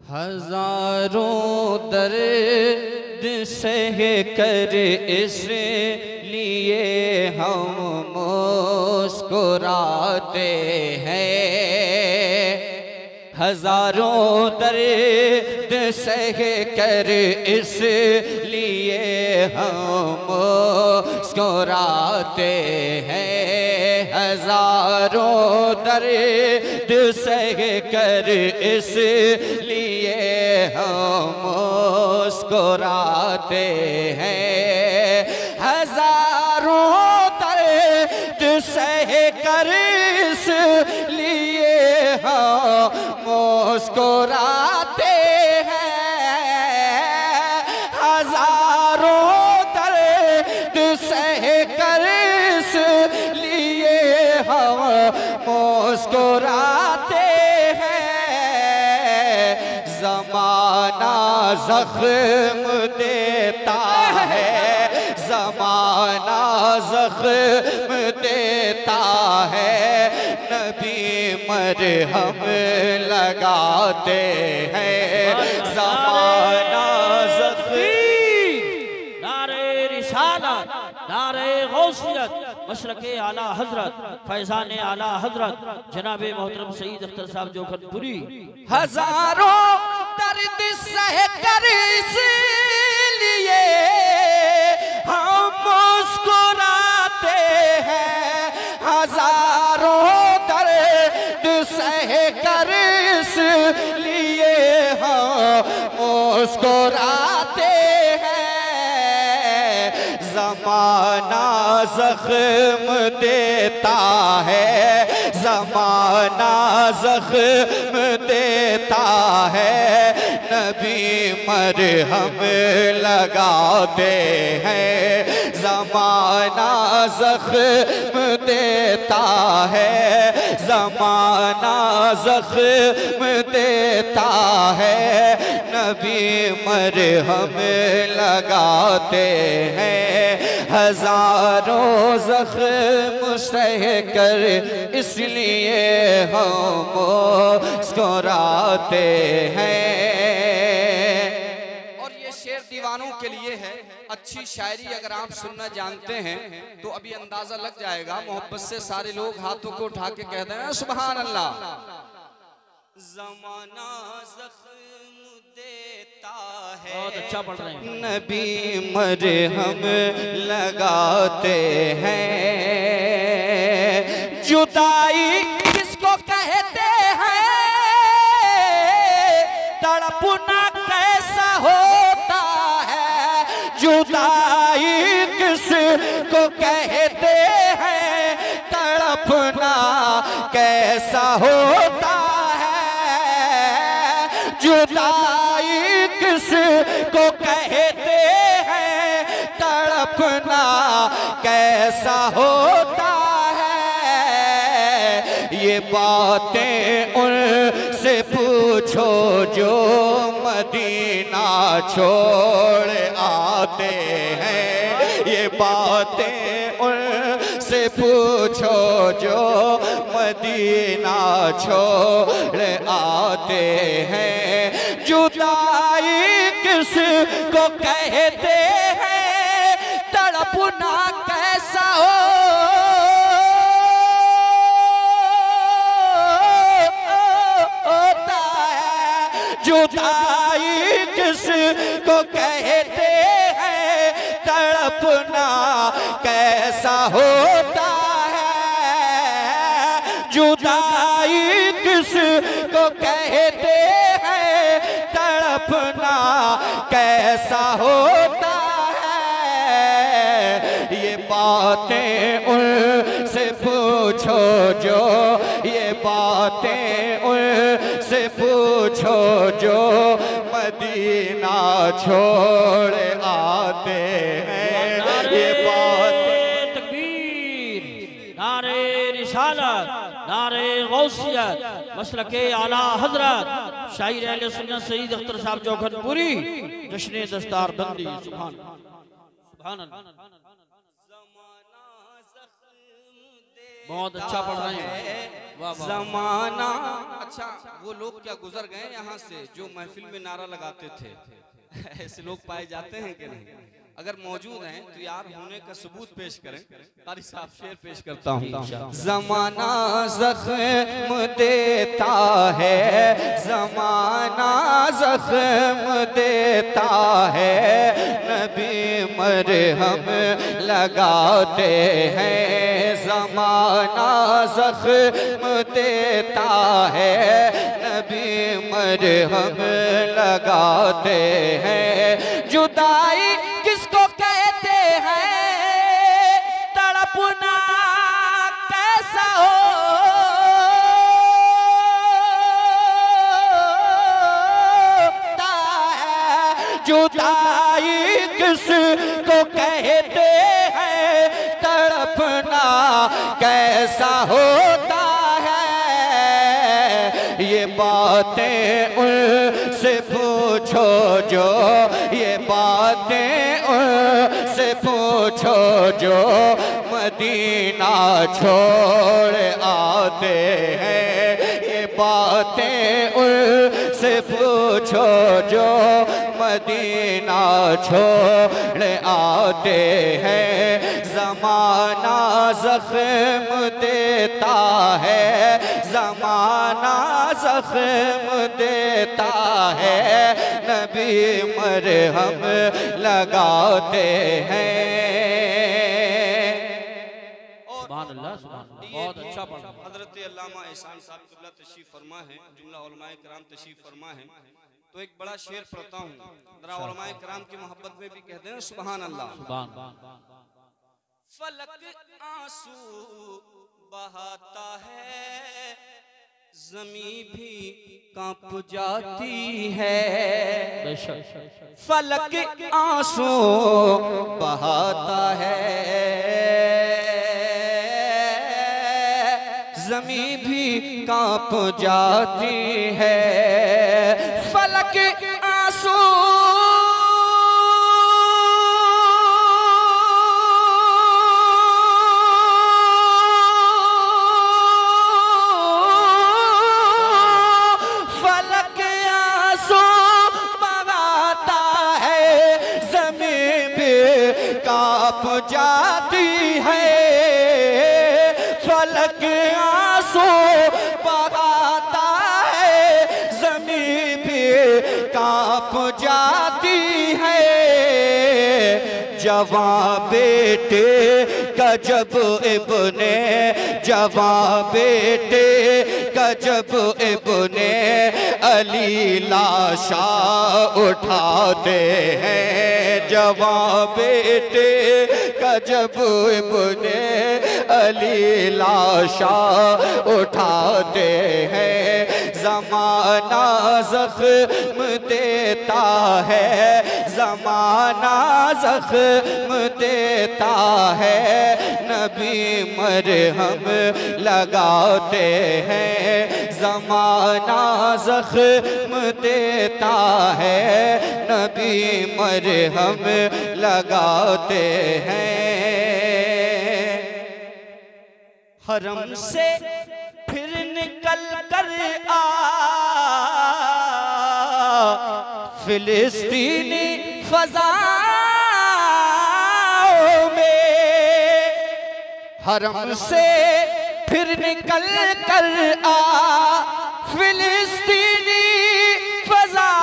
हजारों दर्द सह कर इसलिए हम मुस्कुराते हैं। हजारों दर्द सह कर इसलिए हम मुस्कुराते हैं। हजारों दर्द सह कर इसलिए हम मुस्कुराते हैं। हजारों दर्द सह कर इसलिए हम मुस्कुराते हैं। हजारों दर्द सह कर इसलिए हम मुस्कुराते हैं। ज़माना ज़ख्म देता है, ज़माना ज़ख्म देता है, नबी मरहम लगाते हैं। ज़माना नारे रिसालत, नारे गौसियत, मशरक़े आला हजरत, फैज़ान आला हजरत जनाबे मोहतरम सईद अख्तर साहब जोखनपुरी। हजारों दर्द सह कर इसलिए हम मुस्कुराते हैं। हजारों दर्द सह कर इसलिए हम मुस्कुराते हैं। ज़माना ज़ख्म देता है, ज़माना ज़ख्म देता है, नबी मरहम लगाते हैं। ज़माना ज़ख्म देता है, ज़माना ज़ख्म देता है, नबी मरहम लगाते हैं। हजारों ज़ख्म सह कर इसलिए हम मुस्कुराते हैं। और ये शेर दीवानों के लिए है। अच्छी शायरी अगर आप सुनना जानते हैं तो अभी अंदाजा लग जाएगा। मोहब्बत से सारे लोग हाथों को उठा के कहते हैं सुभान अल्लाह। ज़माना ज़ख्म देता है, बहुत अच्छा पढ़ रहे हैं। नबी मरहम लगाते हैं। जुदाई किसको कहते हैं, तड़पना कैसा होता है। जुदाई किसको कहते हैं, तड़पना कैसा होता है। जुदाई किसको कहते हैं, तड़पना कैसा होता है। ये बातें उनसे पूछो जो मदीना छोड़ आते हैं। ये बातें उनसे पूछो जो मदीना छोड़ आते हैं। जुदाई किसको कहते हैं, तड़पना कैसा होता है। जुदाई किसको कहते हैं, तड़पना कैसा होता है। जुदाई किसको कहते हैं, तड़पना कैसा होता है। ये बातें उनसे पूछो जो, ये बातें उनसे पूछो जो मदीना छोड़ आते हैं। ये बातें तकबीर, नारे रिसालत, नारे गौसियत, मशरक़े आला हजरत शायर अहले सुन्नत सईद अख्तर साहब जोखनपुरी जश्न दस्तार बंदी। सुभान सुभान अल्लाह। बहुत अच्छा पढ़ रहे हैं। वाह वाह। जमाना। अच्छा, वो लोग क्या गुजर गए यहाँ से जो महफिल में नारा लगाते थे? ऐसे लोग पाए जाते हैं कि नहीं? अगर मौजूद हैं तो यार होने का सबूत पेश करें। कारी साहब शेर पेश करता हूँ। जमाना जख्म देता है, जमाना जख्म देता है, नबी मरहम लगाते हैं। जमाना जख्म देता है, नबी मरहम लगाते हैं। जुदाई किसको कहते हैं, तड़पना कैसा होता है। जुदाई किसको कहते हैं, तड़पना कैसा होता है। ये बातें उनसे पूछो जो, ये बातें उनसे पूछो जो मदीना छोड़ आते हैं। ये बातें उनसे पूछो जो मदीना छोड़ आते हैं। ज़माना ज़ख्म देता है, ज़माना ज़ख्म देता है, नबी मरहम लगाते हैं। बहुत अच्छा पढ़ा। हज़रत अल्लामा एहसान साहब क़िबला तशरीफ फरमा है, जुमला उलमाए किराम तशरीफ फरमा है। तो एक बड़ा शेर पढ़ता हूँ, जरा उलमाए किराम की मोहब्बत में भी कहते हैं सुभान अल्लाह। फलक आंसू बहाता है, ज़मीं भी कांप जाती है। फलक आंसू बहाता है, ज़मीं भी कांप जाती है। फलक आंसू जाती है। फलक आंसू बहाता है, ज़मीं भी कांप जाती है। जवां बेटे का जब इब्ने, जवां बेटे का जब इब्ने अली लाशा उठाते हैं। जवां बेटे का जब इब्ने अली लाशा उठाते हैं। ज़माना ज़ख्म देता है, ज़माना ज़ख्म देता है, नबी मरहम लगाते हैं। ज़माना ज़ख्म देता है, नबी मरहम लगाते हैं। हरम से फिर निकल कर आ फिलिस्तीनी फज़ाओं में, हरम से फिर निकल कर आ फिलिस्तीनी फज़ाओं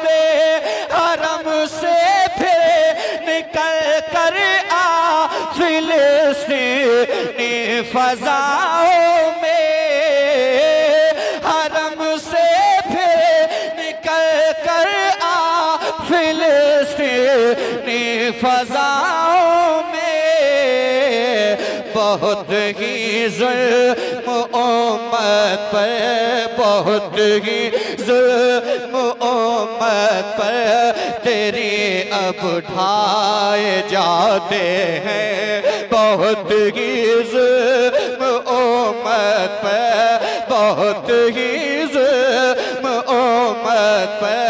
में, हरम से फिर निकल कर आ फिलिस्तीनी फज़ाओं में, हरम से फिर निकल कर आ फिलिस्तीनी फज़ाओं में। बहुत ही ज़ुल्म उम्मत पर, बहुत ही ज़ुल्म उम्मत पर तेरी अब ढाए जाते हैं। बहुत ही ज़ुल्म उम्मत पर, बहुत ही ज़ुल्म उम्मत पर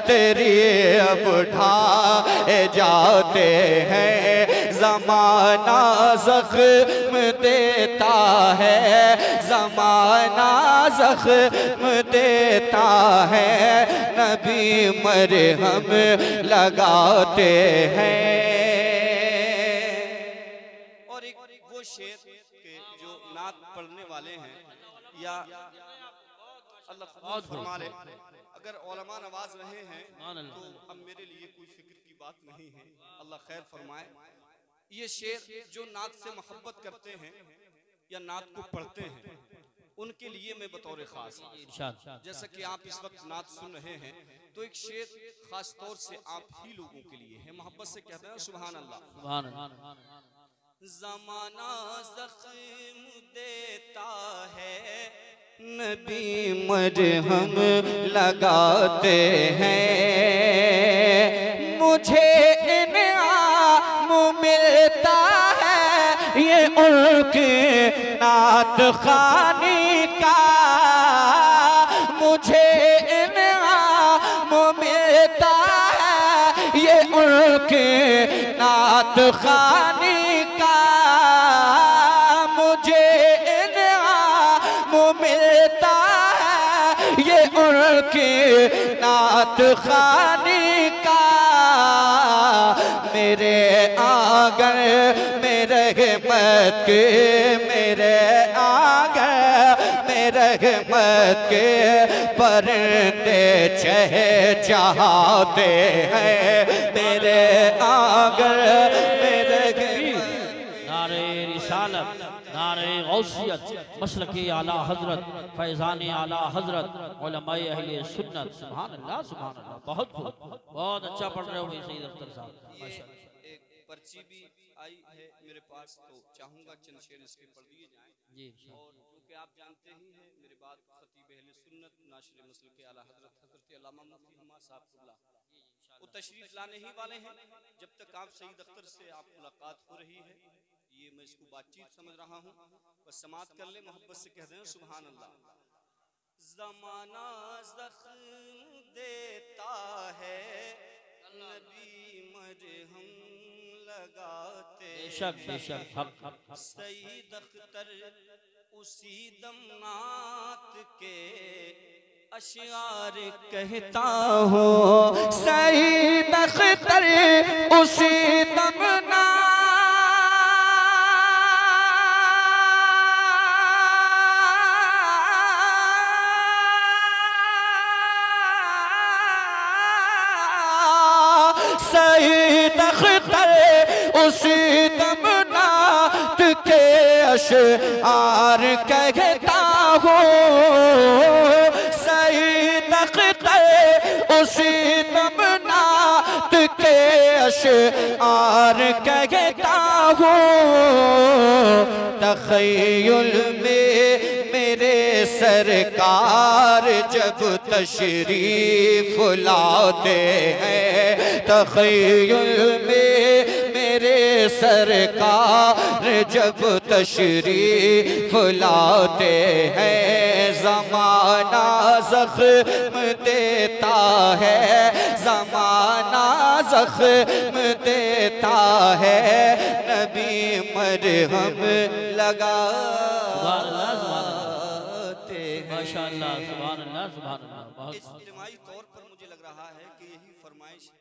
तेरी अब ढाए जाते हैं। ज़माना ज़ख्म देता है, ज़माना ज़ख्म देता है, नबी मरहम लगाते हैं। और एक वो शेर के जो नात पढ़ने वाले हैं या अल्लाह फरमा ले, अगर उलमा नवाज रहे हैं तो अब मेरे लिए कोई फिक्र की बात नहीं है, अल्लाह खैर फरमाए। ये शेर जो नात से मोहब्बत करते हैं या नात को पढ़ते हैं उनके लिए मैं बतौर खास, जैसा कि आप इस वक्त नात सुन रहे हैं तो एक शेर खास तौर से आप ही लोगों के लिए है, मोहब्बत से कहते हैं सुभान अल्लाह। ज़माना ज़ख्म देता है, नबी मरहम लगाते हैं, मुझे इनाम मिलता है ये उनके नात खानी का, मुझे इनाम मिलता है ये उनके नात खानी का, मुझे इनाम मिलता है ये उनके नात खानी का। मेरे आंगन में रहमत के, मेरे आंगन में रहमत के परिंदे चहचहाते हैं, मेरे आंगन में नारे रिसालत, नारे गौसियत, मसलके आला हजरत, फैज़ान आला हजरत, उलमाए अहले सुन्नत। सुभान अल्लाह, सुभान अल्लाह। बहुत खूब, बहुत अच्छा पढ़ रहे हो सईद अख्तर साहब, माशाअल्लाह। एक पर्ची भी आई है मेरे पास, तो चाहूंगा चंद शेर इसके पढ़ दिए जाएं जी। और क्योंकि आप जानते ही हैं मेरे बाद खतीब अहले सुन्नत नाशिर मसलके आला हजरत हजरत अल्लामा मुफ्ती हमा साहब कुबला वो तशरीफ लाने ही वाले हैं। जब तक आप सईद अख्तर से आप मुलाकात हो रही है, ये मैं इसको बातचीत समझ रहा हूँ, बस समात कर ले, मोहब्बत से कह दें सुभान अल्लाह। ज़माना ज़ख्म देता है, नबी मरहम लगाते हैं, सईद अख्तर उसी दम नात के अशआर कहता हूँ, सईद अख्तर उसी दम सईद अख्तर उसी दम नात के अशआर कहता हूँ, सईद अख्तर उसी दम नात के अशआर कहता हूँ। तख़य्युल में मेरे सरकार जब तशरीफ लाते हैं, तख़य्युल में मेरे सरकार जब तशरीफ लाते हैं, ज़माना ज़ख्म देता है, ज़माना ज़ख्म देता है, नबी मरहम लगाते हैं। माशाअल्लाह, सुभान अल्लाह, सुभान अल्लाह। बहुत इज्तिमाई तौर पर मुझे लग रहा है कि यही फरमाइश